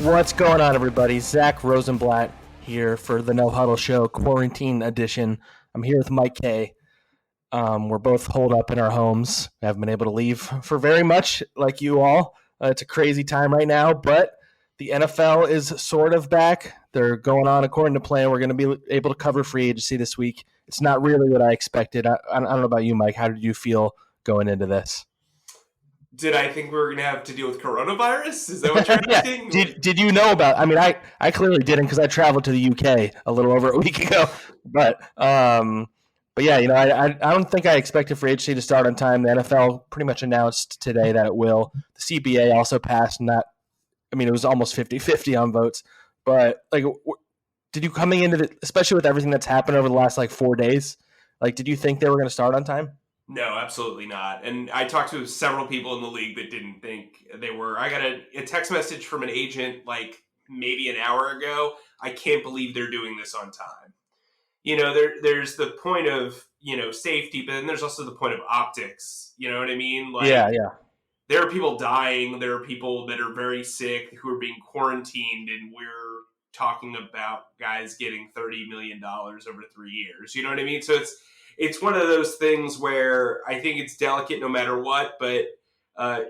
What's going on, everybody? Zack Rosenblatt here for the No Huddle Show Quarantine Edition. I'm here with Kaye. We're both holed up in our homes. I haven't been able to leave for very much, like you all. It's a crazy time right now, but the NFL is sort of back. They're going on according to plan. We're going to be able to cover free agency this week. It's not really what I expected. I don't know about you, Mike. How did you feel going into this? Did I think we were going to have to deal with coronavirus? Is that what you're asking? Did you know about? I mean, I clearly didn't because I traveled to the UK a little over a week ago. But yeah, I don't think I expected free agency to start on time. The NFL pretty much announced today that it will. The CBA also passed. It was almost 50-50 on votes. But did you coming into it, especially with everything that's happened over the last 4 days? Did you think they were going to start on time? No, absolutely not. And I talked to several people in the league that didn't think they were. I got a text message from an agent maybe an hour ago. I can't believe they're doing this on time. There's the point of, safety, but then there's also the point of optics. You know what I mean? Yeah. There are people dying. There are people that are very sick who are being quarantined, and we're talking about guys getting $30 million over 3 years. You know what I mean? So it's one of those things where I think it's delicate no matter what, but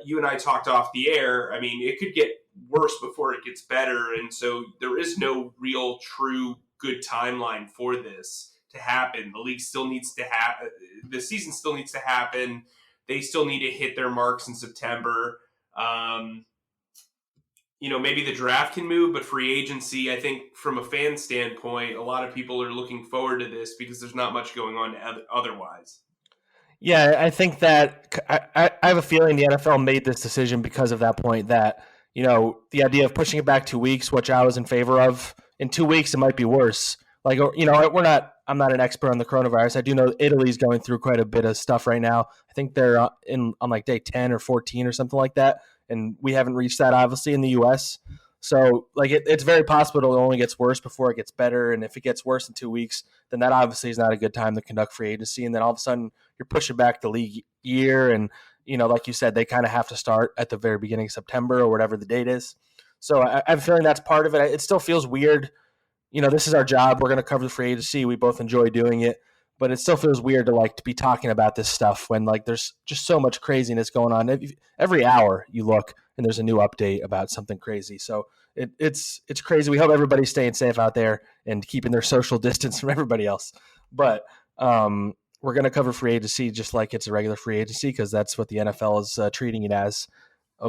you and I talked off the air. I mean, it could get worse before it gets better, and so there is no real, true, good timeline for this to happen. The league still needs to happen. The season still needs to happen. They still need to hit their marks in September. Maybe the draft can move, but free agency, I think from a fan standpoint, a lot of people are looking forward to this because there's not much going on otherwise. Yeah, I think that I have a feeling the NFL made this decision because of that point that, the idea of pushing it back 2 weeks, which I was in favor of. In 2 weeks, it might be worse. I'm not an expert on the coronavirus. I do know Italy's going through quite a bit of stuff right now. I think they're on day 10 or 14 or something like that. And we haven't reached that, obviously, in the U.S. So, it's very possible it only gets worse before it gets better. And if it gets worse in 2 weeks, then that obviously is not a good time to conduct free agency. And then all of a sudden, you're pushing back the league year. And, like you said, they kind of have to start at the very beginning of September or whatever the date is. So I have a feeling that's part of it. It still feels weird. This is our job. We're going to cover the free agency. We both enjoy doing it. But it still feels weird to be talking about this stuff when there's just so much craziness going on. Every hour you look and there's a new update about something crazy. So it's crazy. We hope everybody's staying safe out there and keeping their social distance from everybody else. But we're going to cover free agency just like it's a regular free agency because that's what the NFL is treating it as.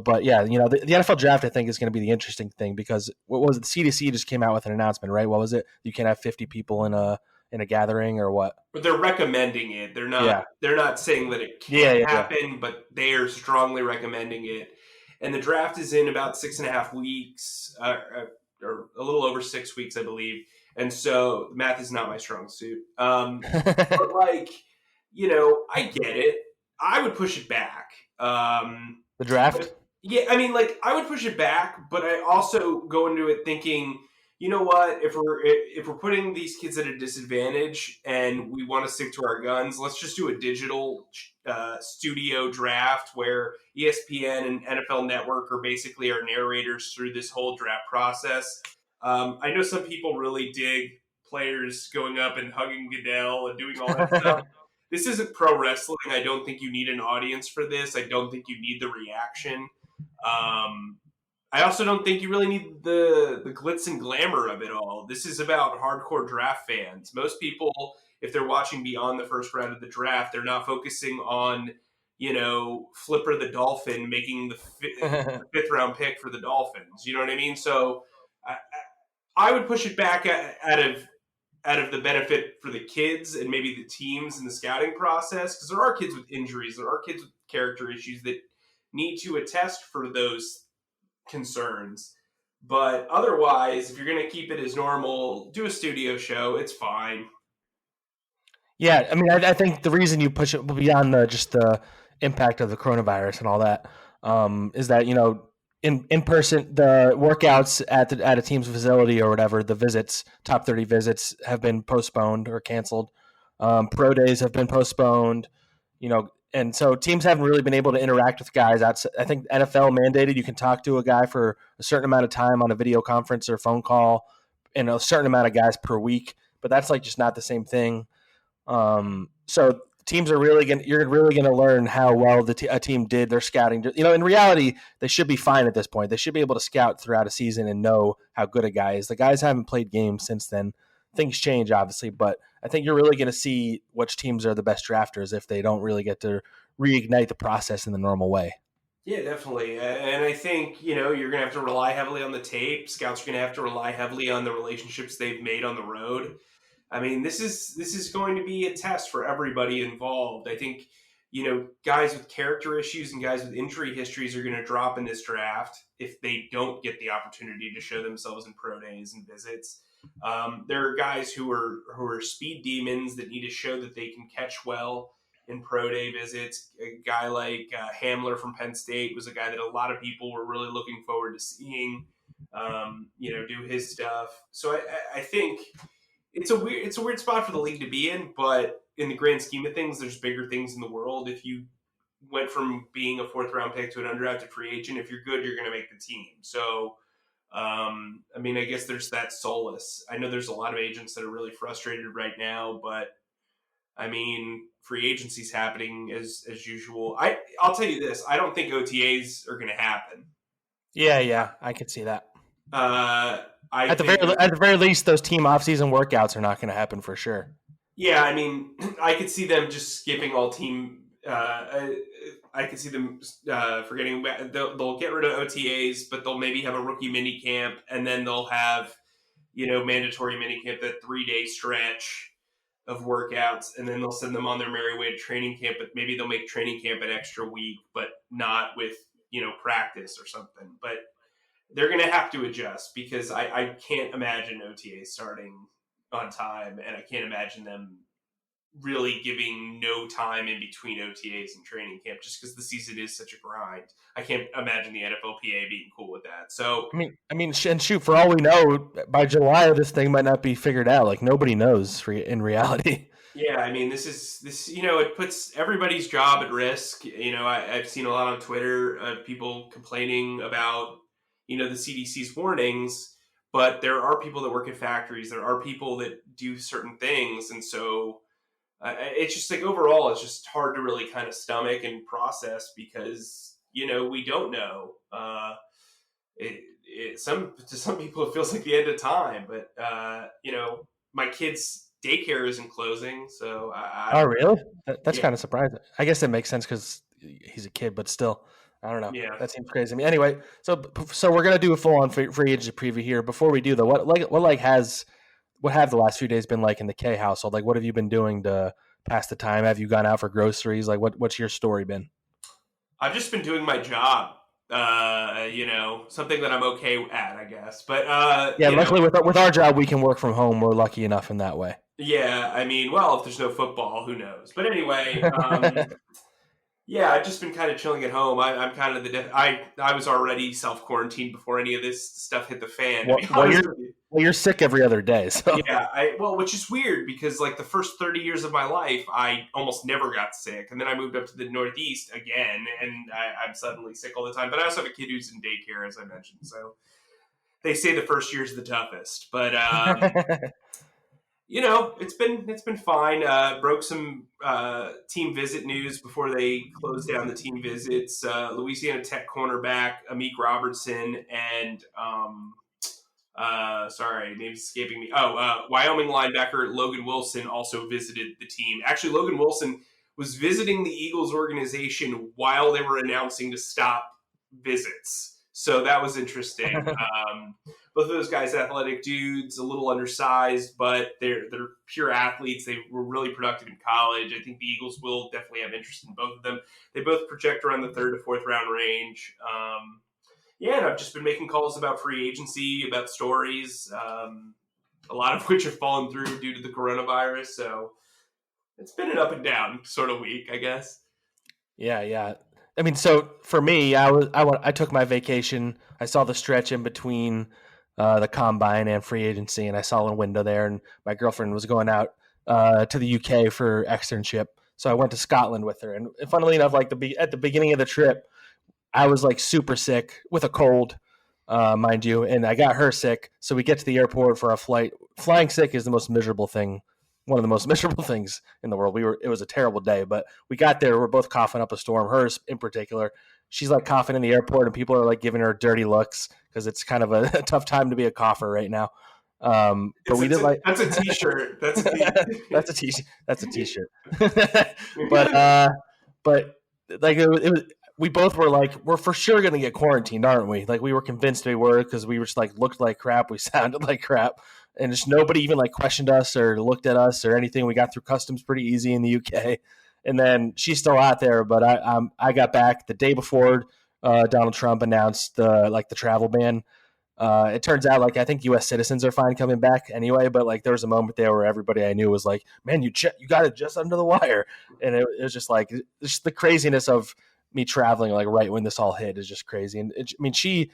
But yeah, the NFL draft I think is going to be the interesting thing because what was it? The CDC just came out with an announcement, right? What was it? You can't have 50 people in a gathering or what? But they're recommending it. They're not. Yeah. They're not saying that it can't happen, but they are strongly recommending it. And the draft is in about 6.5 weeks, or a little over 6 weeks, I believe. And so math is not my strong suit. But I get it. I would push it back. The draft. Yeah, I would push it back, but I also go into it thinking, you know what? If we're putting these kids at a disadvantage and we want to stick to our guns, let's just do a digital studio draft where ESPN and NFL Network are basically our narrators through this whole draft process. I know some people really dig players going up and hugging Goodell and doing all that stuff. This isn't pro wrestling. I don't think you need an audience for this. I don't think you need the reaction. I also don't think you really need the glitz and glamour of it all. This is about hardcore draft fans. Most people, if they're watching beyond the first round of the draft, they're not focusing on, Flipper the Dolphin making the fifth round pick for the Dolphins. You know what I mean? So I would push it back out of the benefit for the kids and maybe the teams in the scouting process, because there are kids with injuries, there are kids with character issues that need to attest for those concerns. But otherwise, if you're going to keep it as normal, do a studio show. It's fine. Yeah, I think the reason you push it beyond just the impact of the coronavirus and all that is that, in person, the workouts at a team's facility or whatever, the visits, top 30 visits have been postponed or canceled. Pro days have been postponed. And so teams haven't really been able to interact with guys. I think NFL mandated you can talk to a guy for a certain amount of time on a video conference or phone call, and a certain amount of guys per week. But that's like just not the same thing. So teams are you're really gonna learn how well a team did their scouting. In reality, they should be fine at this point. They should be able to scout throughout a season and know how good a guy is. The guys haven't played games since then. Things change, obviously, but I think you're really going to see which teams are the best drafters if they don't really get to reignite the process in the normal way. Yeah, definitely. And I think, you're going to have to rely heavily on the tape. Scouts are going to have to rely heavily on the relationships they've made on the road. I mean, this is going to be a test for everybody involved. I think, guys with character issues and guys with injury histories are going to drop in this draft if they don't get the opportunity to show themselves in pro days and visits. There are guys who are speed demons that need to show that they can catch well in pro day visits. A guy like Hamler from Penn State was a guy that a lot of people were really looking forward to seeing, do his stuff. So I think it's a weird spot for the league to be in, but in the grand scheme of things, there's bigger things in the world. If you went from being a 4th round pick to an undrafted free agent, if you're good, you're going to make the team. So. I guess there's that solace. I know there's a lot of agents that are really frustrated right now, but free agency's happening as usual. I'll tell you this: I don't think OTAs are going to happen. Yeah, I could see that. At the very least, those team off-season workouts are not going to happen for sure. Yeah, I could see them just skipping all team. I could see them forgetting. They'll get rid of OTAs, but they'll maybe have a rookie mini camp, and then they'll have, mandatory mini camp, that 3-day stretch of workouts, and then they'll send them on their merry way to training camp. But maybe they'll make training camp an extra week, but not with practice or something. But they're going to have to adjust because I can't imagine OTAs starting on time, and I can't imagine them really giving no time in between OTAs and training camp just because the season is such a grind. I can't imagine the NFLPA being cool with that. So and shoot, for all we know, by July this thing might not be figured out. Like nobody knows in reality. Yeah, this it puts everybody's job at risk. I've seen a lot on Twitter of people complaining about the CDC's warnings, but there are people that work at factories. There are people that do certain things, and so it's just like overall, it's just hard to really kind of stomach and process because we don't know. To some people it feels like the end of time, but my kid's daycare isn't closing, so oh really? That's kind of surprising. I guess that makes sense because he's a kid, but still. I don't know. Yeah, that seems crazy to me. Anyway, so we're gonna do a full on free agency preview here. Before we do though, what have the last few days been like in the Kaye household? Like, what have you been doing to pass the time? Have you gone out for groceries? Like, what's your story been? I've just been doing my job. Something that I'm okay at, I guess. But luckily with our job, we can work from home. We're lucky enough in that way. Yeah, if there's no football, who knows? But anyway. Yeah, I've just been kind of chilling at home. I'm kind of I was already self-quarantined before any of this stuff hit the fan. You're sick every other day. So. Yeah, which is weird because like the first 30 years of my life, I almost never got sick. And then I moved up to the Northeast again, and I'm suddenly sick all the time. But I also have a kid who's in daycare, as I mentioned. So they say the first year's the toughest. But it's been fine. Broke some team visit news before they closed down the team visits. Louisiana Tech cornerback Amik Robertson and name's escaping me. Wyoming linebacker Logan Wilson also visited the team. Actually, Logan Wilson was visiting the Eagles organization while they were announcing to stop visits. So that was interesting. Both of those guys, athletic dudes, a little undersized, but they're pure athletes. They were really productive in college. I think the Eagles will definitely have interest in both of them. They both project around the 3rd to 4th round range. And I've just been making calls about free agency, about stories, a lot of which have fallen through due to the coronavirus. So it's been an up and down sort of week, I guess. Yeah. So for me, I took my vacation. I saw the stretch in between the combine and free agency, and I saw a window there. And my girlfriend was going out to the UK for externship, So I went to Scotland with her. And funnily enough, like at the beginning of the trip, I was like super sick with a cold, mind you, and I got her sick. So we get to the airport for our flight. Flying sick is the most miserable thing, one of the most miserable things in the world. It was a terrible day, but we got there. We're both coughing up a storm. Hers in particular, she's like coughing in the airport, and people are like giving her dirty looks because it's kind of a tough time to be a cougher right now. But we did like that's a t-shirt. That's a t-shirt. that's a t-shirt. That's a t-shirt. but like it was, we both were like, we're for sure going to get quarantined, aren't we? Like we were convinced we were because we were just like looked like crap, we sounded like crap, and just nobody even like questioned us or looked at us or anything. We got through customs pretty easy in the UK, and then she's still out there. But I got back the day before Donald Trump announced the travel ban. It turns out like I think U.S. citizens are fine coming back anyway, but like there was a moment there where everybody I knew was like, "Man, you got it just under the wire," and it was just like just the craziness of me traveling like right when this all hit is just crazy. And I mean, she's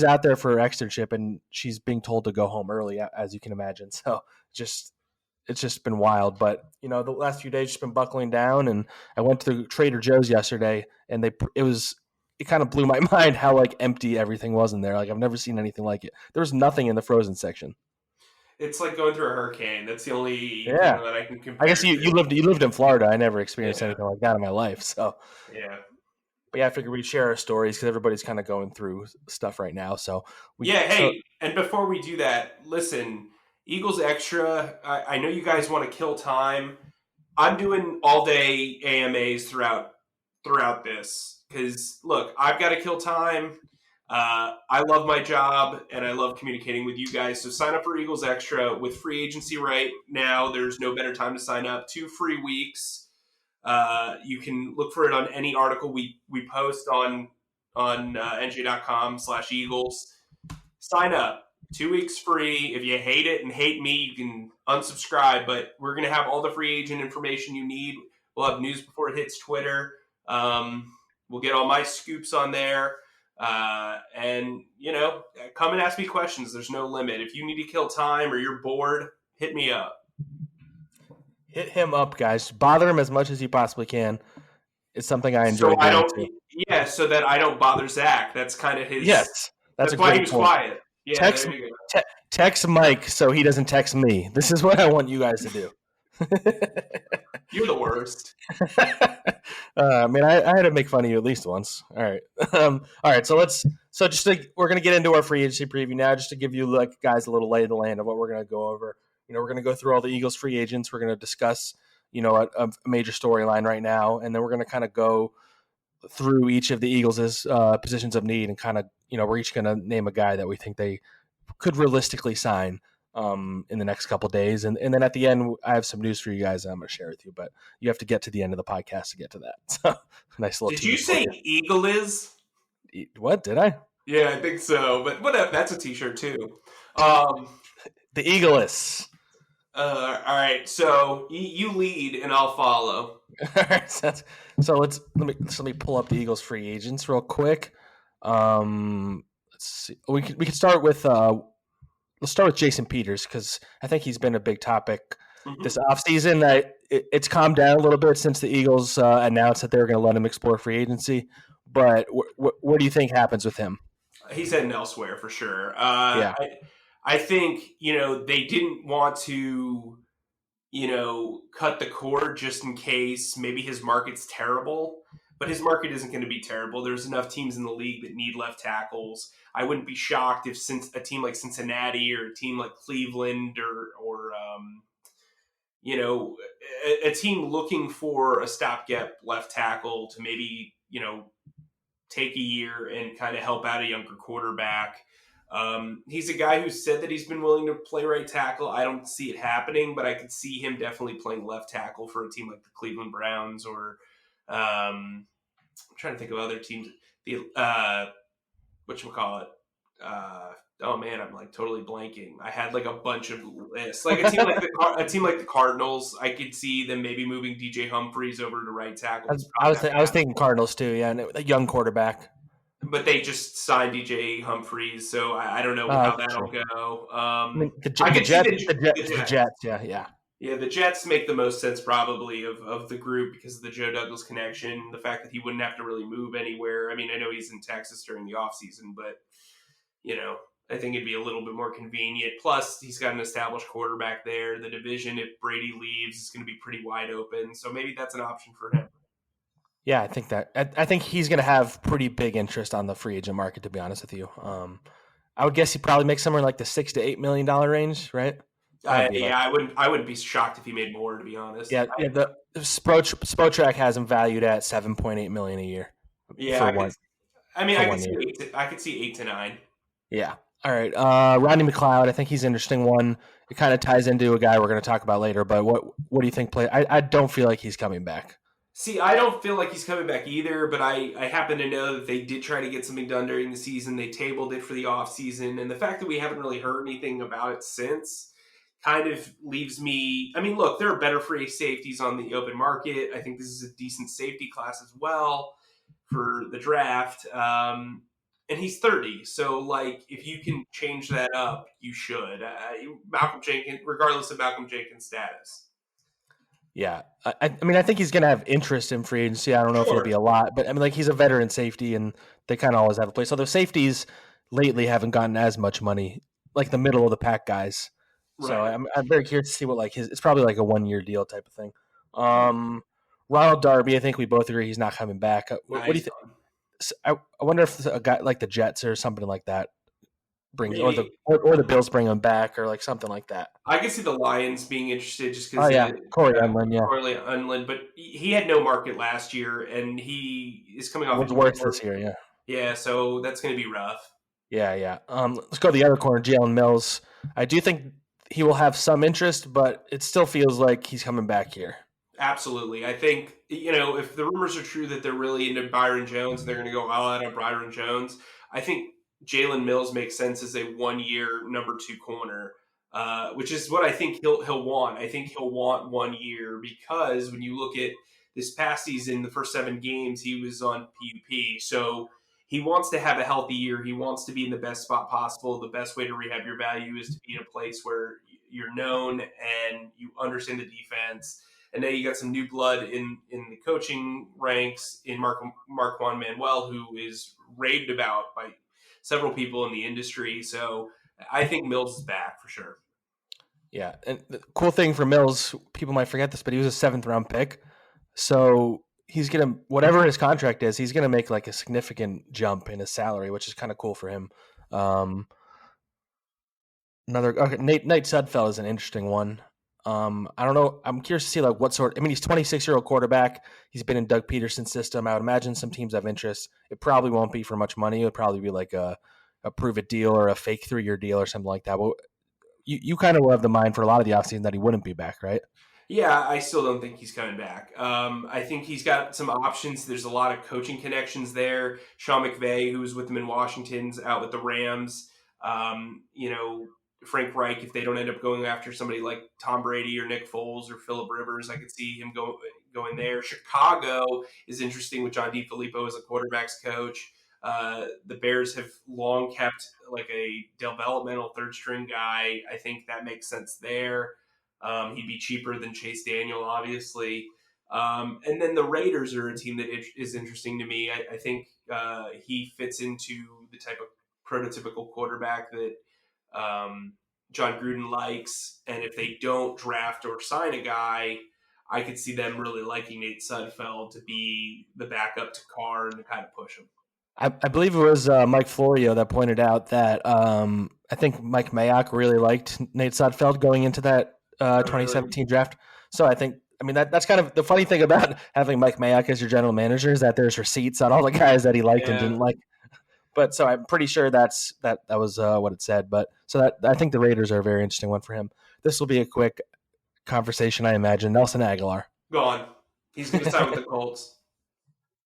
out there for her externship and she's being told to go home early, as you can imagine. So it's just been wild. But you know, the last few days just been buckling down. And I went to Trader Joe's yesterday, and it kind of blew my mind how like empty everything was in there. Like I've never seen anything like it. There was nothing in the frozen section. It's like going through a hurricane. That's the only thing that I can compare. I guess you lived in Florida. I never experienced anything like that in my life. So yeah. But yeah, I figured we'd share our stories because everybody's kind of going through stuff right now. So and before we do that, listen, Eagles Extra. I know you guys want to kill time. I'm doing all day AMAs throughout this because look, I've got to kill time. I love my job and I love communicating with you guys. So sign up for Eagles Extra with free agency right now. There's no better time to sign up. 2 free weeks. You can look for it on any article we post on NJ.com/Eagles. Sign up. 2 weeks free. If you hate it and hate me, you can unsubscribe. But we're going to have all the free agent information you need. We'll have news before it hits Twitter. We'll get all my scoops on there. And, you know, come and ask me questions. There's no limit. If you need to kill time or you're bored, hit me up. Hit him up, guys. Bother him as much as you possibly can. It's something I enjoy doing too. Yeah, so that I don't bother Zack. That's kind of his. Yes, that's why he was quiet. Yeah, text Mike so he doesn't text me. This is what I want you guys to do. You're the worst. I mean, I had to make fun of you at least once. All right. All right. So we're going to get into our free agency preview now, just to give you like guys a little lay of the land of what we're going to go over. You know, we're going to go through all the Eagles free agents. We're going to discuss, you know, a major storyline right now. And then we're going to kind of go through each of the Eagles' positions of need and kind of, you know, we're each going to name a guy that we think they could realistically sign in the next couple of days. And then at the end, I have some news for you guys that I'm going to share with you, but you have to get to the end of the podcast to get to that. So nice little. Did you say Eagle is? What did I? Yeah, I think so. But whatever, that's a t-shirt too. The Eagle-less. All right, so you lead and I'll follow. All right, so let me pull up the Eagles free agents real quick. Let's see. We can start with let's start with Jason Peters because I think he's been a big topic this offseason. It's calmed down a little bit since the Eagles announced that they were going to let him explore free agency. But what do you think happens with him? He's heading elsewhere for sure. Yeah. I think, you know, they didn't want to, you know, cut the cord just in case maybe his market's terrible. But his market isn't going to be terrible. There's enough teams in the league that need left tackles. I wouldn't be shocked if a team like Cincinnati or a team like Cleveland or you know, a team looking for a stopgap left tackle to maybe, you know, take a year and kind of help out a younger quarterback. He's a guy who said that he's been willing to play right tackle. I don't see it happening, but I could see him definitely playing left tackle for a team like the Cleveland Browns or I'm trying to think of other teams. The whatchamacallit? Oh man, I'm like totally blanking. I had like a bunch of lists. Like a team like the Cardinals, I could see them maybe moving DJ Humphries over to right tackle. I was thinking Cardinals too, yeah, and a young quarterback. But they just signed DJ Humphries, so I don't know how that'll go. I mean, the Jets, yeah. Yeah, the Jets make the most sense probably of the group because of the Joe Douglas connection, the fact that he wouldn't have to really move anywhere. I mean, I know he's in Texas during the offseason, but you know, I think it'd be a little bit more convenient. Plus, he's got an established quarterback there. The division, if Brady leaves, is going to be pretty wide open. So maybe that's an option for him. Yeah, I think that. I think he's going to have pretty big interest on the free agent market. To be honest with you, I would guess he probably makes somewhere like the $6 to $8 million range, right? Probably be like, Yeah, I wouldn't be shocked if he made more, to be honest. yeah. The Spotrac has him valued at $7.8 million a year Yeah, for one I mean, for I could 1 year. see I could see 8 to 9. Yeah. All right. Rodney McLeod, I think he's an interesting one. It kind of ties into a guy we're going to talk about later. But what do you think? I don't feel like he's coming back. See, I don't feel like he's coming back either, but I happen to know that they did try to get something done during the season. They tabled it for the offseason, and the fact that we haven't really heard anything about it since kind of leaves me. I mean, look, there are better free safeties on the open market. I think this is a decent safety class as well for the draft. And he's 30, so like if you can change that up, you should. Malcolm Jenkins, regardless of Malcolm Jenkins' status. Yeah, I mean, I think he's going to have interest in free agency. I don't know if it'll be Sure. a lot, but I mean, like he's a veteran safety, and they kind of always have a place. Although safeties lately haven't gotten as much money, like the middle of the pack guys. So Right. I'm very curious to see what like his. It's probably like a 1 year deal type of thing. Ronald Darby, I think we both agree he's not coming back. What do you Nice. think? I wonder if a guy like the Jets or something like that brings, Maybe or the Bills bring him back, or like something like that. I could see the Lions being interested just Oh because yeah, Corey Unlin, yeah, Corley Unlin, but he had no market last year, and he is coming off was injury worse report. this year. Yeah. Yeah, so that's going to be rough. Yeah, yeah. Let's go to the other corner, Jalen Mills. I do think he will have some interest, but it still feels like he's coming back here. Absolutely. I think, if the rumors are true that they're really into Byron Jones and they're going to go all out on Byron Jones, I think Jalen Mills makes sense as a 1 year number two corner, which is what I think he'll want. I think he'll want 1 year because when you look at this past season, the first 7 games, he was on PUP. So he wants to have a healthy year. He wants to be in the best spot possible. The best way to rehab your value is to be in a place where you're known and you understand the defense, and now you got some new blood in the coaching ranks in Marquand Manuel, who is raved about by several people in the industry. So I think Mills is back for sure. Yeah, and the cool thing for Mills, people might forget this, but he was a 7th round pick, so he's gonna whatever his contract is, he's gonna make like a significant jump in his salary, which is kind of cool for him. Um, Nate Sudfeld is an interesting one. I don't know. I'm curious to see like what sort. I mean, he's 26-year-old quarterback. He's been in Doug Peterson's system. I would imagine some teams have interest. It probably won't be for much money. It would probably be like a prove it deal or a fake 3 year deal or something like that. But you kind of will have the mind for a lot of the offseason that he wouldn't be back, right? Yeah, I still don't think he's coming back. I think he's got some options. There's a lot of coaching connections there. Sean McVay, who was with him in Washington's out with the Rams. Frank Reich, if they don't end up going after somebody like Tom Brady or Nick Foles or Phillip Rivers, I could see him going there. Chicago is interesting with John DeFilippo as a quarterback's coach. The Bears have long kept like a developmental third string guy. I think that makes sense there. He'd be cheaper than Chase Daniel, obviously. And then the Raiders are a team that is interesting to me. I think he fits into the type of prototypical quarterback that John Gruden likes. And if they don't draft or sign a guy, I could see them really liking Nate Sudfeld to be the backup to Carr and to kind of push him. I believe it was Mike Florio that pointed out that I think Mike Mayock really liked Nate Sudfeld going into that Really? 2017 draft. So I mean, that's kind of the funny thing about having Mike Mayock as your general manager is that there's receipts on all the guys that he liked and Yeah. didn't like. But so I'm pretty sure that was what it said. But so that I think the Raiders are a very interesting one for him. This will be a quick conversation, I imagine. Nelson Aguilar. Gone. He's going to sign with the Colts.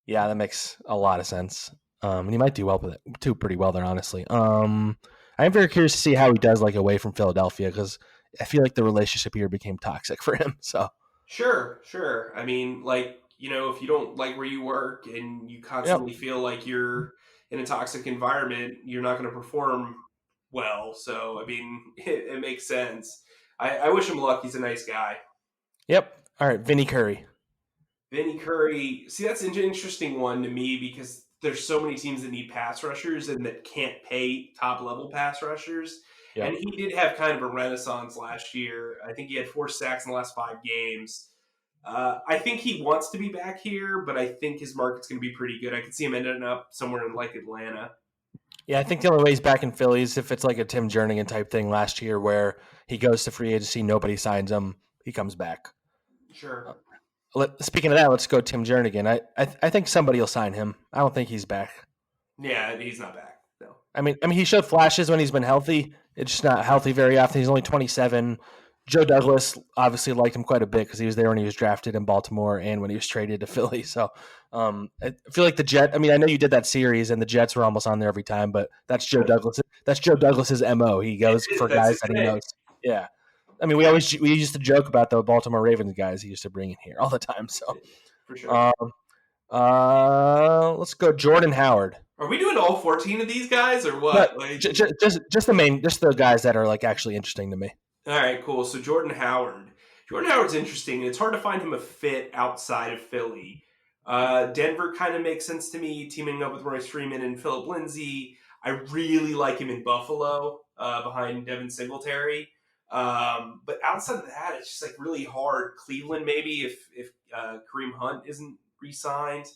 Yeah, that makes a lot of sense. And he might do well with it, too, pretty well there, honestly. I'm very curious to see how he does like away from Philadelphia because I feel like the relationship here became toxic for him. So Sure. I mean, if you don't like where you work and you yep. constantly feel like you're in a toxic environment, you're not going to perform well. So, I mean, it makes sense. I wish him luck. He's a nice guy. Yep. All right, Vinny Curry. Vinny Curry. See, that's an interesting one to me because there's so many teams that need pass rushers and that can't pay top level pass rushers. And Yep. he did have kind of a renaissance last year. I think he had 4 sacks in the last 5 games. I think he wants to be back here, but I think his market's going to be pretty good. I could see him ending up somewhere in like Atlanta. Yeah, I think the only way he's back in Philly is if it's like a Tim Jernigan type thing last year where he goes to free agency, nobody signs him, he comes back. Sure. Speaking of that, let's go Tim Jernigan. I think somebody will sign him. I don't think he's back. Yeah, he's not back. No. I mean, he showed flashes when he's been healthy. It's just not healthy very often. He's only 27. Joe Douglas obviously liked him quite a bit because he was there when he was drafted in Baltimore and when he was traded to Philly. So I feel like the Jet. I mean, I know you did that series and the Jets were almost on there every time, but that's Joe Douglas. That's Joe Douglas's MO. He goes for guys that he knows. Yeah. I mean, we used to joke about the Baltimore Ravens guys he used to bring in here all the time. So for sure. Let's go Jordan Howard. Are we doing all 14 of these guys or what? Like, just the guys that are like actually interesting to me. All right, cool. So Jordan Howard. Jordan Howard's interesting. It's hard to find him a fit outside of Philly. Denver kind of makes sense to me, teaming up with Royce Freeman and Phillip Lindsay. I really like him in Buffalo behind Devin Singletary. But outside of that, it's just like really hard. Cleveland, maybe if Kareem Hunt isn't re-signed.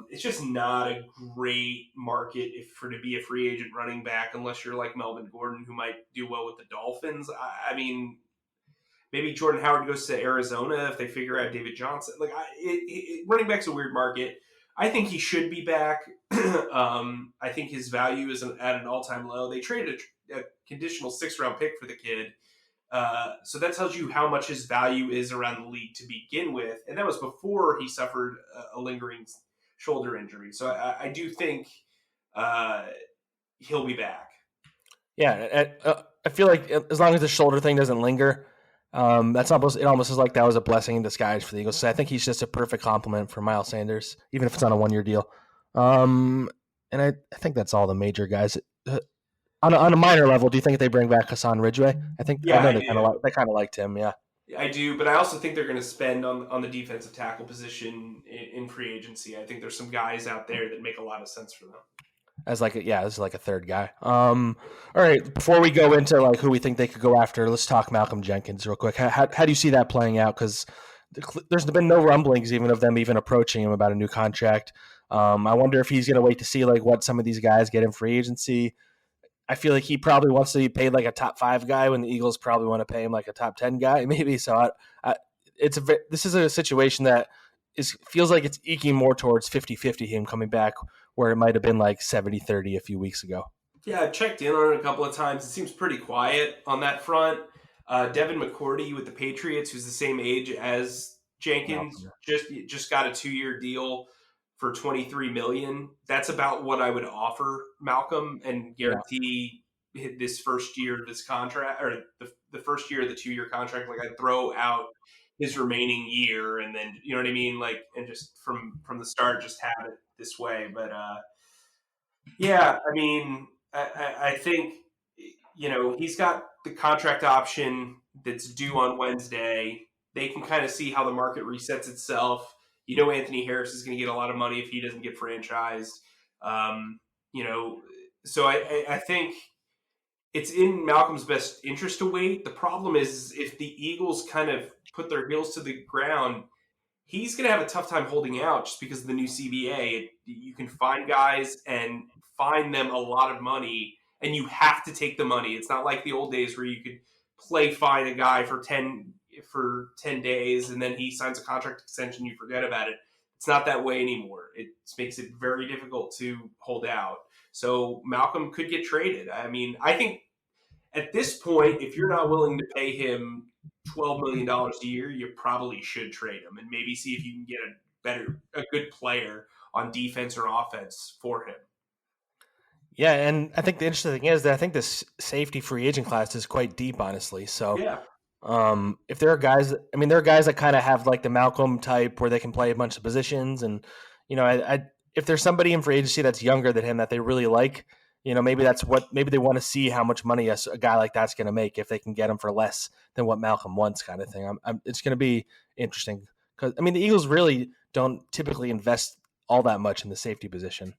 It's just not a great market to be a free agent running back unless you're like Melvin Gordon, who might do well with the Dolphins. I mean, maybe Jordan Howard goes to Arizona if they figure out David Johnson. Like, running back's a weird market. I think he should be back. I think his value is at an all-time low. They traded a conditional 6th-round pick for the kid. So that tells you how much his value is around the league to begin with. And that was before he suffered a lingering shoulder injury. So I do think he'll be back. Yeah, I feel like as long as the shoulder thing doesn't linger, it almost is like that was a blessing in disguise for the Eagles. So I think he's just a perfect complement for Miles Sanders, even if it's on a 1-year deal. And I think that's all the major guys. On a minor level, do you think they bring back Hassan Ridgeway? I know they kind of liked him. Yeah, I do, but I also think they're going to spend on the defensive tackle position in free agency. I think there's some guys out there that make a lot of sense for them. As like a third guy. All right, before we go into like who we think they could go after, let's talk Malcolm Jenkins real quick. How do you see that playing out? Because there's been no rumblings even of them even approaching him about a new contract. I wonder if he's going to wait to see like what some of these guys get in free agency. I feel like he probably wants to be paid like a top 5 guy when the Eagles probably want to pay him like a top 10 guy, maybe. So this is a situation that feels like it's eking more towards 50-50 him coming back, where it might have been like 70-30 a few weeks ago. Yeah, I've checked in on it a couple of times. It seems pretty quiet on that front. Devin McCourty with the Patriots, who's the same age as Jenkins, just got a 2-year deal for $23 million. That's about what I would offer Malcolm and guarantee this first year of this contract, or the first year of the 2-year contract. Like, I'd throw out his remaining year and then, you know what I mean? Like, and just from the start, just have it this way. But yeah, I mean, I think, he's got the contract option that's due on Wednesday. They can kind of see how the market resets itself. Anthony Harris is going to get a lot of money if he doesn't get franchised. So I think it's in Malcolm's best interest to wait. The problem is if the Eagles kind of put their heels to the ground, he's going to have a tough time holding out just because of the new CBA. You can find guys and find them a lot of money, and you have to take the money. It's not like the old days where you could find a guy for 10 days and then he signs a contract extension, you forget about it. It's not that way anymore. It makes it very difficult to hold out. So Malcolm could get traded. I mean, I think at this point, if you're not willing to pay him $12 million a year, you probably should trade him and maybe see if you can get a good player on defense or offense for him. Yeah, and I think the interesting thing is that I think this safety free agent class is quite deep, honestly. So yeah. If there are guys, there are guys that kind of have like the Malcolm type where they can play a bunch of positions. And, if there's somebody in free agency that's younger than him that they really like, maybe maybe they want to see how much money a guy like that's going to make if they can get him for less than what Malcolm wants, kind of thing. It's going to be interesting because the Eagles really don't typically invest all that much in the safety position.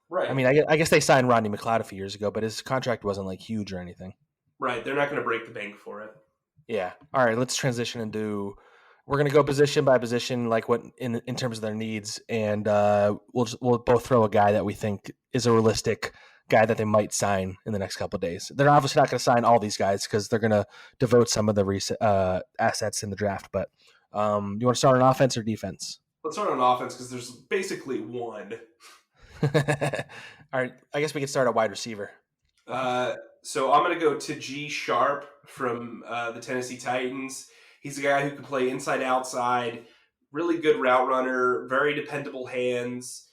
Right. I guess they signed Rodney McLeod a few years ago, but his contract wasn't like huge or anything. Right. They're not going to break the bank for it. Yeah. All right. Let's transition and we're going to go position by position, like what in terms of their needs, and we'll both throw a guy that we think is a realistic guy that they might sign in the next couple of days. They're obviously not going to sign all these guys because they're going to devote some of the assets in the draft. But you want to start on offense or defense? Let's start on offense because there's basically one. All right. I guess we can start at wide receiver. So I'm going to go to G Sharp from the Tennessee Titans. He's a guy who can play inside, outside, really good route runner, very dependable hands.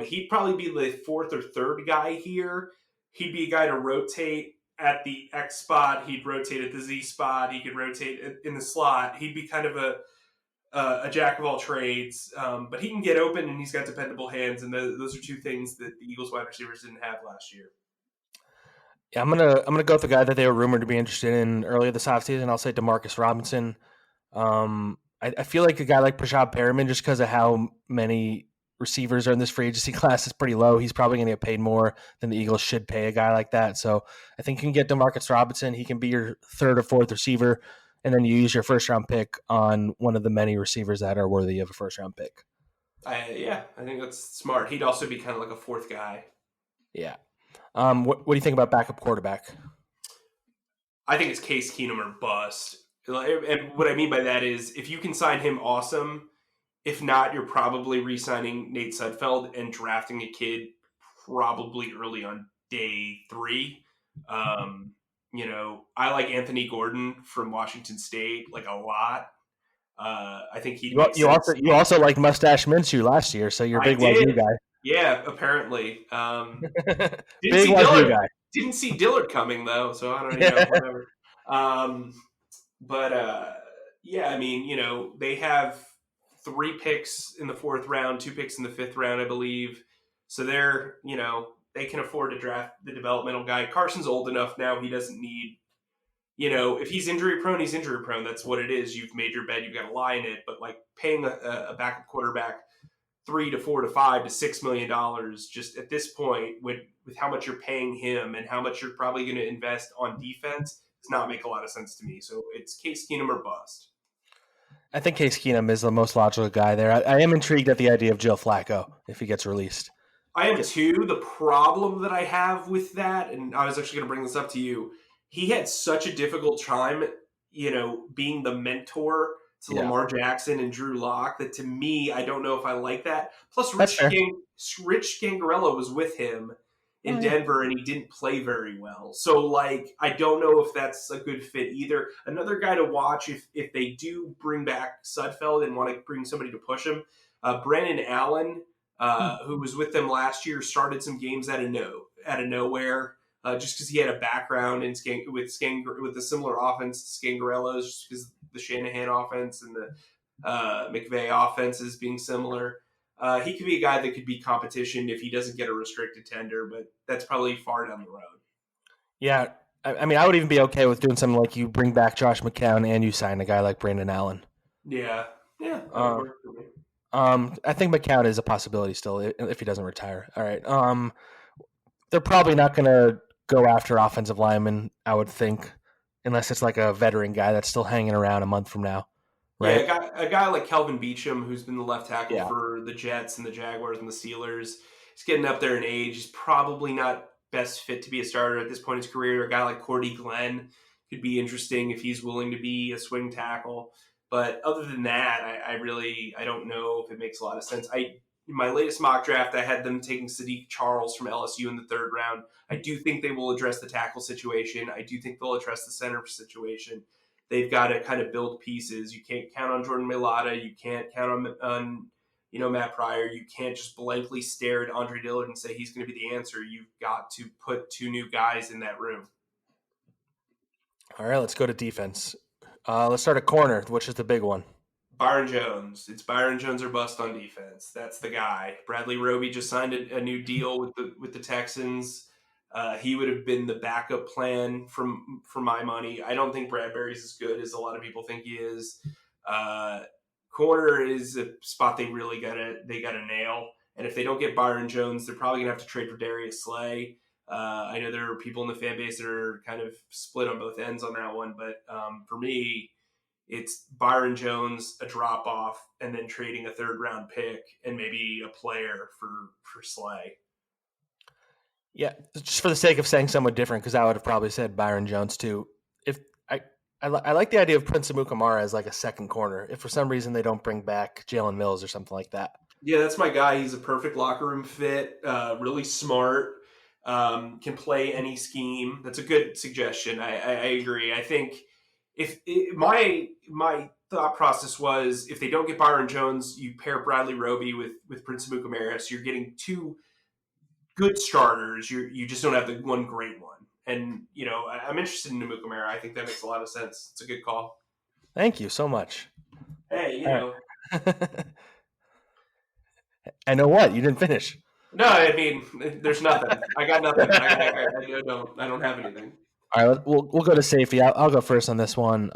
He'd probably be the fourth or third guy here. He'd be a guy to rotate at the X spot. He'd rotate at the Z spot. He could rotate in the slot. He'd be kind of a jack of all trades, but he can get open and he's got dependable hands. And those are two things that the Eagles wide receivers didn't have last year. Yeah, I'm gonna go with the guy that they were rumored to be interested in earlier this offseason. I'll say Demarcus Robinson. I feel like a guy like Prashad Perriman, just because of how many receivers are in this free agency class, is pretty low. He's probably going to get paid more than the Eagles should pay a guy like that. So I think you can get Demarcus Robinson. He can be your third or fourth receiver, and then you use your first round pick on one of the many receivers that are worthy of a first round pick. I think that's smart. He'd also be kind of like a fourth guy. Yeah. What do you think about backup quarterback? I think it's Case Keenum or bust. And what I mean by that is if you can sign him, awesome. If not, you're probably re-signing Nate Sudfeld and drafting a kid probably early on day 3. I like Anthony Gordon from Washington State like a lot. I think he. You also liked Mustache Minshew last year, so you're a big Wazoo guy. Yeah, apparently. Big Wazoo guy. Didn't see Dillard coming though, so I don't know. Whatever. They have 3 picks in the 4th round, 2 picks in the 5th round, I believe. So they can afford to draft the developmental guy. Carson's old enough now; he doesn't need. If he's injury prone, he's injury prone. That's what it is. You've made your bed. You've got to lie in it. But like paying a backup quarterback $3 to $4 to $5 to $6 million, just at this point, with how much you're paying him and how much you're probably going to invest on defense, does not make a lot of sense to me. So it's Case Keenum or bust. I think Case Keenum is the most logical guy there. I am intrigued at the idea of Joe Flacco if he gets released. I am too. The problem that I have with that, and I was actually going to bring this up to you, he had such a difficult time, being the mentor to Lamar Jackson and Drew Lock, that to me, I don't know if I like that. Plus, Rich Scangarello was with him in Denver, and he didn't play very well. So, I don't know if that's a good fit either. Another guy to watch if they do bring back Sudfeld and want to bring somebody to push him, Brandon Allen, who was with them last year, started some games out of nowhere. Just because he had a background with a similar offense to Scangarello's, just because the Shanahan offense and the McVay offenses being similar. He could be a guy that could be competition if he doesn't get a restricted tender, but that's probably far down the road. Yeah, I would even be okay with doing something like you bring back Josh McCown and you sign a guy like Brandon Allen. Yeah. I think McCown is a possibility still if he doesn't retire. All right. They're probably not going to go after offensive linemen, I would think, unless it's like a veteran guy that's still hanging around a month from now. Right? Yeah, a guy like Kelvin Beachum, who's been the left tackle for the Jets and the Jaguars and the Steelers, he's getting up there in age. He's probably not best fit to be a starter at this point in his career. A guy like Cordy Glenn could be interesting if he's willing to be a swing tackle. But other than that, I don't know if it makes a lot of sense. In my latest mock draft, I had them taking Sadiq Charles from LSU in the 3rd round. I do think they will address the tackle situation. I do think they'll address the center situation. They've got to kind of build pieces. You can't count on Jordan Mailata. You can't count on Matt Pryor. You can't just blankly stare at Andre Dillard and say he's going to be the answer. You've got to put 2 new guys in that room. All right, let's go to defense. Let's start at corner, which is the big one. Byron Jones. It's Byron Jones or bust on defense. That's the guy. Bradley Roby just signed a new deal with the Texans. He would have been the backup plan for my money. I don't think Bradbury's as good as a lot of people think he is. Uh, Corner is a spot they really gotta nail. And if they don't get Byron Jones, they're probably gonna have to trade for Darius Slay. I know there are people in the fan base that are kind of split on both ends on that one, but for me, it's Byron Jones, a drop off, and then trading a third round pick and maybe a player for Slay. Yeah, just for the sake of saying someone different, because I would have probably said Byron Jones too. If I like the idea of Prince Amukamara as like a second corner. If for some reason they don't bring back Jalen Mills or something like that. Yeah, that's my guy. He's a perfect locker room fit. Really smart. Can play any scheme. That's a good suggestion. I agree. I think if my thought process was if they don't get Byron Jones, you pair Bradley Roby with Prince Amukamara, so you're getting two good starters. You just don't have the one great one. And I'm interested in Amukamara. I think that makes a lot of sense. It's a good call. Thank you so much. Hey, All right. I know what you didn't finish. No, I mean, there's nothing. I got nothing. I don't have anything. All right, we'll go to safety. I'll go first on this one.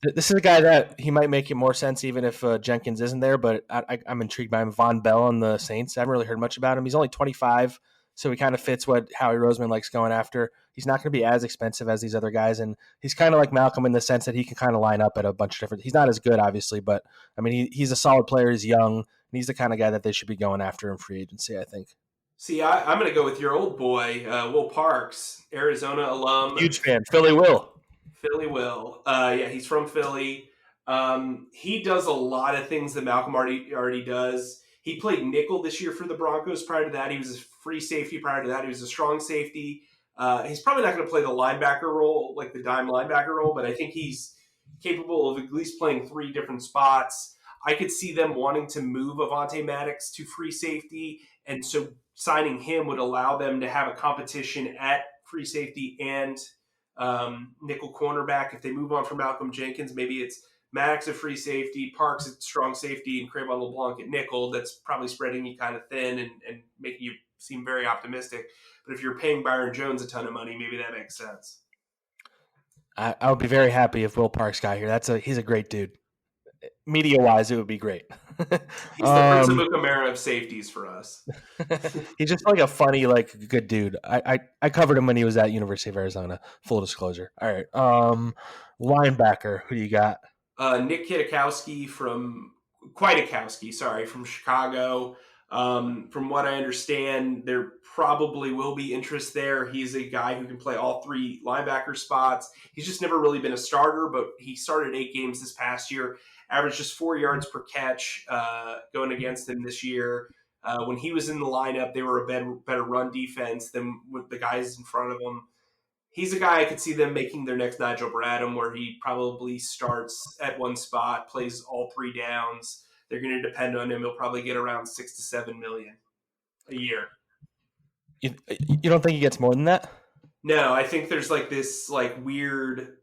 This is a guy that he might make it more sense even if Jenkins isn't there, but I'm intrigued by him. Vonn Bell on the Saints. I haven't really heard much about him. He's only 25, so he kind of fits what Howie Roseman likes going after. He's not going to be as expensive as these other guys, and he's kind of like Malcolm in the sense that he can kind of line up at a bunch of different. He's not as good, obviously, but I mean he's a solid player. He's young, and he's the kind of guy that they should be going after in free agency, I think. See, I'm going to go with your old boy, Will Parks, Arizona alum. Huge fan. Philly Will. Philly Will. Yeah, he's from Philly. He does a lot of things that Malcolm already does. He played nickel this year for the Broncos. Prior to that, he was a free safety. Prior to that, he was a strong safety. He's probably not going to play the linebacker role, like the dime linebacker role, but I think he's capable of at least playing three different spots. I could see them wanting to move Avonte Maddox to free safety, and so signing him would allow them to have a competition at free safety and nickel cornerback. If they move on from Malcolm Jenkins, maybe it's Maddox at free safety, Parks at strong safety, and Crayvon LeBlanc at nickel. That's probably spreading you kind of thin and making you seem very optimistic. But if you're paying Byron Jones a ton of money, maybe that makes sense. I would be very happy if Will Parks got here. He's a great dude. Media-wise, it would be great. He's the Prince of Amukamara of safeties for us. He's just like a funny, like good dude. I covered him when he was at University of Arizona. Full disclosure. All right. Linebacker. Who do you got? Nick Kwiatkowski from Chicago. From what I understand, there probably will be interest there. He's a guy who can play all three linebacker spots. He's just never really been a starter, but he started 8 games this past year, averaged just 4 yards per catch going against him this year. When he was in the lineup, they were a better run defense than with the guys in front of him. He's a guy I could see them making their next Nigel Bradham, where he probably starts at one spot, plays all 3 downs. They're going to depend on him. He'll probably get around $6 to $7 million a year. You don't think he gets more than that? No, I think there's like this like weird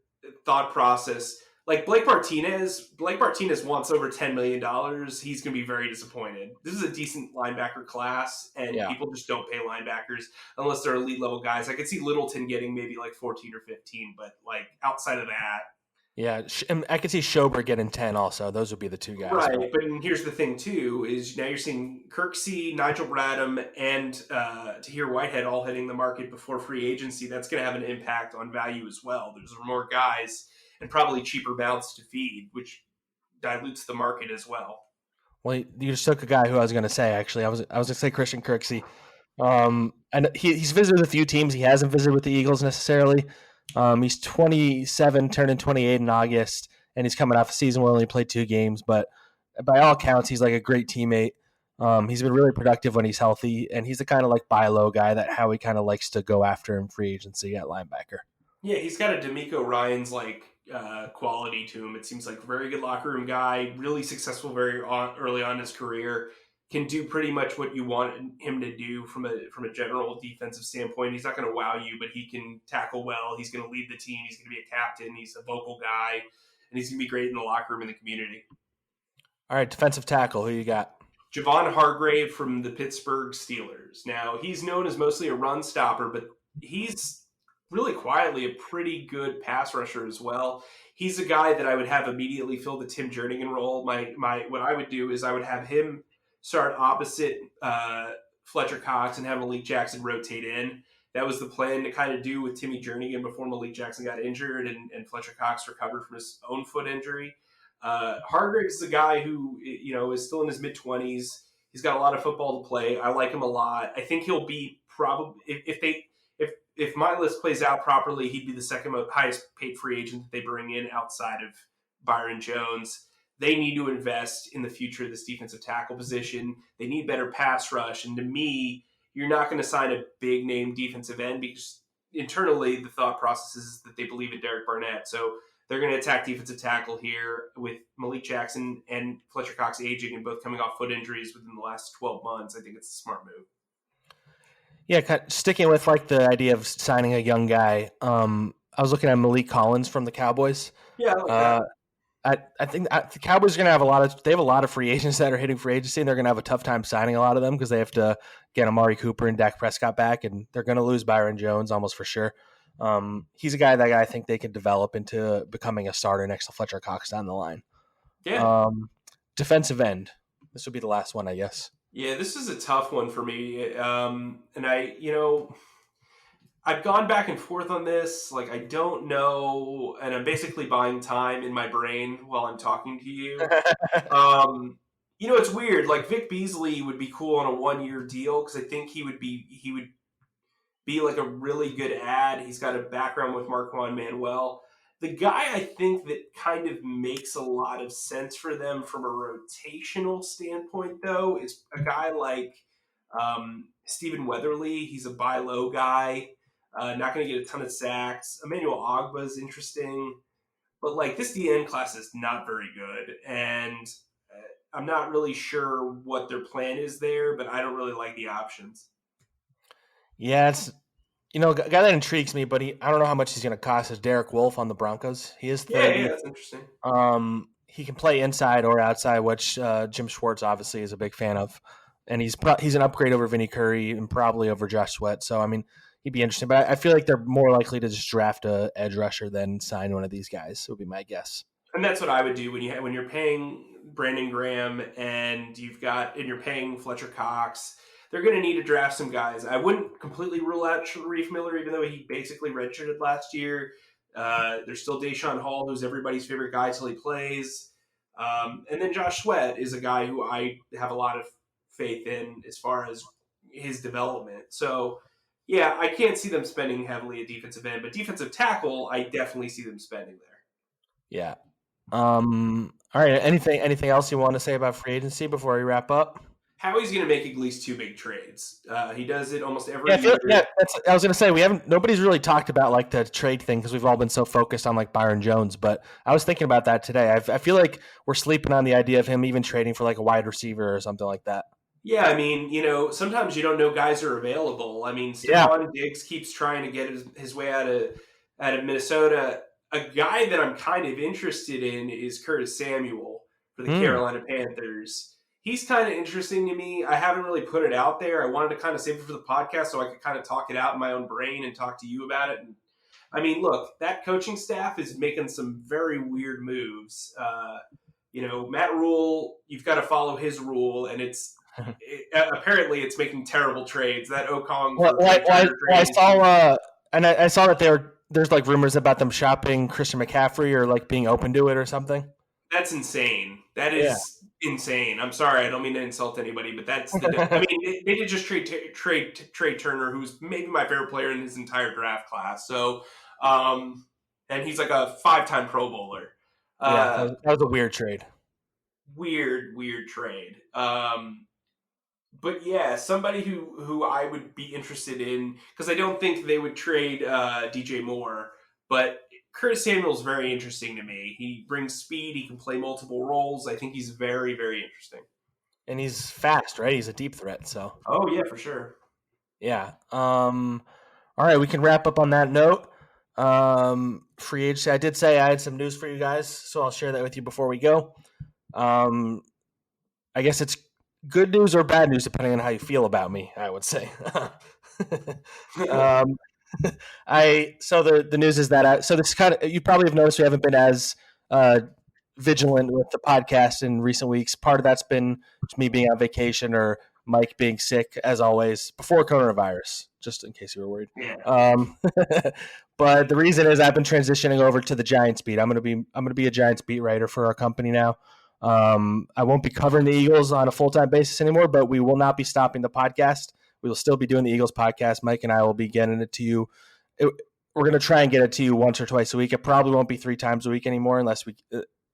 thought process. Like Blake Martinez wants over $10 million. He's going to be very disappointed. This is a decent linebacker class, and people just don't pay linebackers unless they're elite level guys. I could see Littleton getting maybe like 14 or 15, but like outside of that. Yeah, and I could see Schober getting 10 also. Those would be the 2 guys. Right, but here's the thing, too, is now you're seeing Kirksey, Nigel Bradham, and Tahir Whitehead all hitting the market before free agency. That's going to have an impact on value as well. There's more guys and probably cheaper mouths to feed, which dilutes the market as well. Well, you just took a guy who I was going to say, actually. I was going to say Christian Kirksey. And he's visited a few teams. He hasn't visited with the Eagles necessarily. He's 27, turning 28 in August, and he's coming off a season where he only played 2 games. But by all accounts, he's like a great teammate. He's been really productive when he's healthy, and he's the kind of like buy low guy that Howie kind of likes to go after in free agency at linebacker. Yeah, he's got a D'Amico Ryans like quality to him. It seems like a very good locker room guy, really successful early on in his career. Can do pretty much what you want him to do from a general defensive standpoint. He's not going to wow you, but he can tackle well. He's going to lead the team. He's going to be a captain. He's a vocal guy, and he's going to be great in the locker room and the community. All right, defensive tackle. Who you got? Javon Hargrave from the Pittsburgh Steelers. Now, he's known as mostly a run stopper, but he's really quietly a pretty good pass rusher as well. He's a guy that I would have immediately fill the Tim Jernigan role. My what I would do is I would have him start opposite Fletcher Cox and have Malik Jackson rotate in. That was the plan to kind of do with Timmy Jernigan before Malik Jackson got injured and Fletcher Cox recovered from his own foot injury. Hargraves is a guy who is still in his mid-20s. He's got a lot of football to play. I like him a lot. I think he'll be probably if my list plays out properly, he'd be the second highest paid free agent that they bring in outside of Byron Jones. They need to invest in the future of this defensive tackle position. They need better pass rush. And to me, you're not going to sign a big name defensive end because internally the thought process is that they believe in Derek Barnett. So they're going to attack defensive tackle here with Malik Jackson and Fletcher Cox aging and both coming off foot injuries within the last 12 months. I think it's a smart move. Yeah, sticking with like the idea of signing a young guy. I was looking at Malik Collins from the Cowboys. Yeah, I like that. I think the Cowboys are going to have a lot of free agents that are hitting free agency, and they're going to have a tough time signing a lot of them because they have to get Amari Cooper and Dak Prescott back, and they're going to lose Byron Jones almost for sure. He's a guy that I think they could develop into becoming a starter next to Fletcher Cox down the line. Yeah. Defensive end. This would be the last one, I guess. Yeah, this is a tough one for me. And I've gone back and forth on this. Like, I don't know. And I'm basically buying time in my brain while I'm talking to you. It's weird. Like, Vic Beasley would be cool on a 1-year deal because I think he would be like a really good ad. He's got a background with Marquand Manuel. The guy I think that kind of makes a lot of sense for them from a rotational standpoint, though, is a guy like Stephen Weatherly. He's a buy low guy. Not going to get a ton of sacks. Emmanuel Ogba is interesting. But, like, this DN class is not very good. And I'm not really sure what their plan is there, but I don't really like the options. Yeah, it's a guy that intrigues me, but I don't know how much he's going to cost. Is Derek Wolfe on the Broncos? He is 30. Yeah, that's interesting. He can play inside or outside, which Jim Schwartz obviously is a big fan of, and he's an upgrade over Vinny Curry and probably over Josh Sweat. So I mean, he'd be interesting. But I feel like they're more likely to just draft a edge rusher than sign one of these guys. Would be my guess. And that's what I would do when you're paying Brandon Graham and you're paying Fletcher Cox. They're going to need to draft some guys. I wouldn't completely rule out Sharif Miller, even though he basically redshirted last year. There's still Deshaun Hall, who's everybody's favorite guy till he plays. And then Josh Sweat is a guy who I have a lot of faith in as far as his development. So, yeah, I can't see them spending heavily at defensive end, but defensive tackle, I definitely see them spending there. Yeah. All right. Anything else you want to say about free agency before we wrap up? Howie's going to make at least 2 big trades. He does it almost every year. I was going to say nobody's really talked about like the trade thing because we've all been so focused on like Byron Jones. But I was thinking about that today. I feel like we're sleeping on the idea of him even trading for like a wide receiver or something like that. Yeah, I mean, sometimes you don't know guys are available. I mean, Stephon Diggs keeps trying to get his way out of Minnesota. A guy that I'm kind of interested in is Curtis Samuel for the Carolina Panthers. He's kind of interesting to me. I haven't really put it out there. I wanted to kind of save it for the podcast so I could kind of talk it out in my own brain and talk to you about it. And I mean, look, that coaching staff is making some very weird moves. Matt Rule, you've got to follow his rule, and apparently it's making terrible trades. That Okong. I saw that there's like rumors about them shopping Christian McCaffrey or like being open to it or something. That's insane. That is insane. I'm sorry, I don't mean to insult anybody, but that's I mean, they did just trade Turner, who's maybe my favorite player in his entire draft class. So, and he's like a 5-time Pro Bowler. That was a weird trade. Weird trade. But yeah, somebody who I would be interested in, because I don't think they would trade DJ Moore, but Curtis Samuel's very interesting to me. He brings speed. He can play multiple roles. I think he's very, very interesting. And he's fast, right? He's a deep threat. So. Oh yeah, for sure. Yeah. All right, we can wrap up on that note. Free agency. I did say I had some news for you guys, so I'll share that with you before we go. I guess it's good news or bad news, depending on how you feel about me, I would say. um, so the news is that so this kind of, you probably have noticed we haven't been as uh, vigilant with the podcast in recent weeks. Part of that's been me being on vacation or Mike being sick, as always, before coronavirus, just in case you were worried. Yeah. But the reason is I've been transitioning over to the Giants beat. I'm going to be a Giants beat writer for our company now. I won't be covering the Eagles on a full-time basis anymore, but we will not be stopping the podcast. We will still be doing the Eagles podcast. Mike and I will be getting it to you. We're going to try and get it to you once or twice a week. It probably won't be 3 times a week anymore unless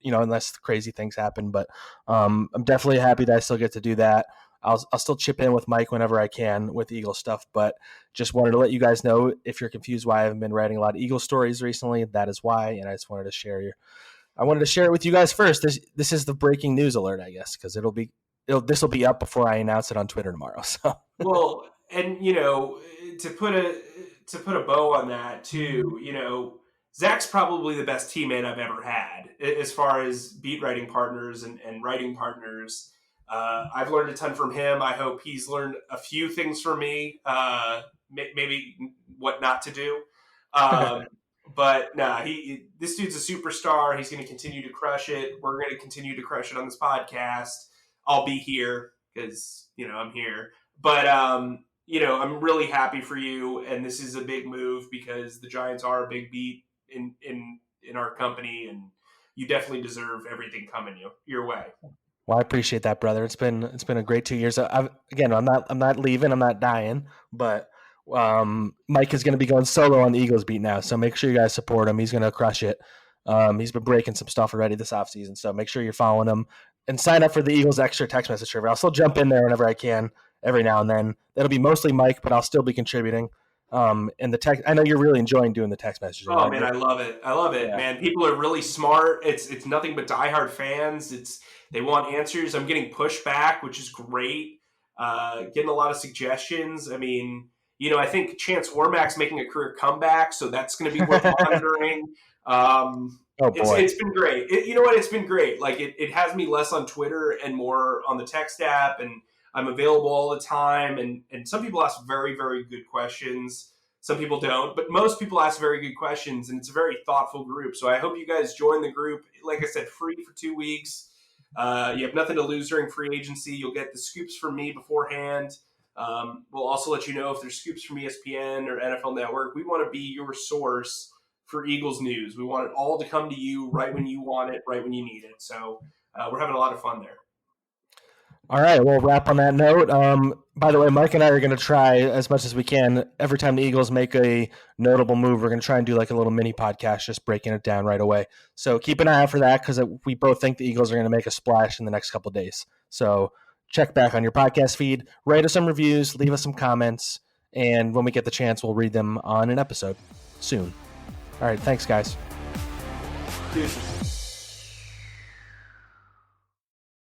unless crazy things happen. But I'm definitely happy that I still get to do that. I'll still chip in with Mike whenever I can with Eagle stuff, but just wanted to let you guys know, if you're confused why I haven't been writing a lot of Eagle stories recently, that is why. And I just wanted to share it with you guys first. This is the breaking news alert, I guess, because this will be up before I announce it on Twitter tomorrow. So Well, and to put a bow on that too, Zack's probably the best teammate I've ever had as far as beat writing partners and writing partners. I've learned a ton from him. I hope he's learned a few things from me, maybe what not to do. But this dude's a superstar. He's going to continue to crush it. We're going to continue to crush it on this podcast. I'll be here because, I'm here. But, I'm really happy for you. And this is a big move because the Giants are a big beat in our company. And you definitely deserve everything coming your way. Well, I appreciate that, brother. It's been a great 2 years. I'm not leaving. I'm not dying, but Mike is going to be going solo on the Eagles beat now. So make sure you guys support him. He's going to crush it. He's been breaking some stuff already this offseason. So make sure you're following him and sign up for the Eagles extra text message server. I'll still jump in there whenever I can, every now and then. That'll be mostly Mike, but I'll still be contributing. And the text, I know you're really enjoying doing the text messaging. Oh, man, I love it. Yeah. Man. People are really smart. It's nothing but diehard fans. They want answers. I'm getting pushback, which is great. Getting a lot of suggestions. I mean, I think Chance Warmack's making a career comeback, so that's going to be worth monitoring. It's been great. You know what? It's been great. Like it has me less on Twitter and more on the text app, and I'm available all the time. And some people ask very, very good questions. Some people don't, but most people ask very good questions, and it's a very thoughtful group. So I hope you guys join the group. Like I said, free for 2 weeks. You have nothing to lose during free agency. You'll get the scoops from me beforehand. We'll also let you know if there's scoops from ESPN or NFL Network. We want to be your source for Eagles news. We want it all to come to you right when you want it, right when you need it. So we're having a lot of fun there. All right, we'll wrap on that note. By the way, Mike and I are going to try as much as we can. Every time the Eagles make a notable move, we're going to try and do like a little mini podcast, just breaking it down right away. So keep an eye out for that because we both think the Eagles are going to make a splash in the next couple of days. So check back on your podcast feed, write us some reviews, leave us some comments, and when we get the chance, we'll read them on an episode soon. All right, thanks, guys. Cheers.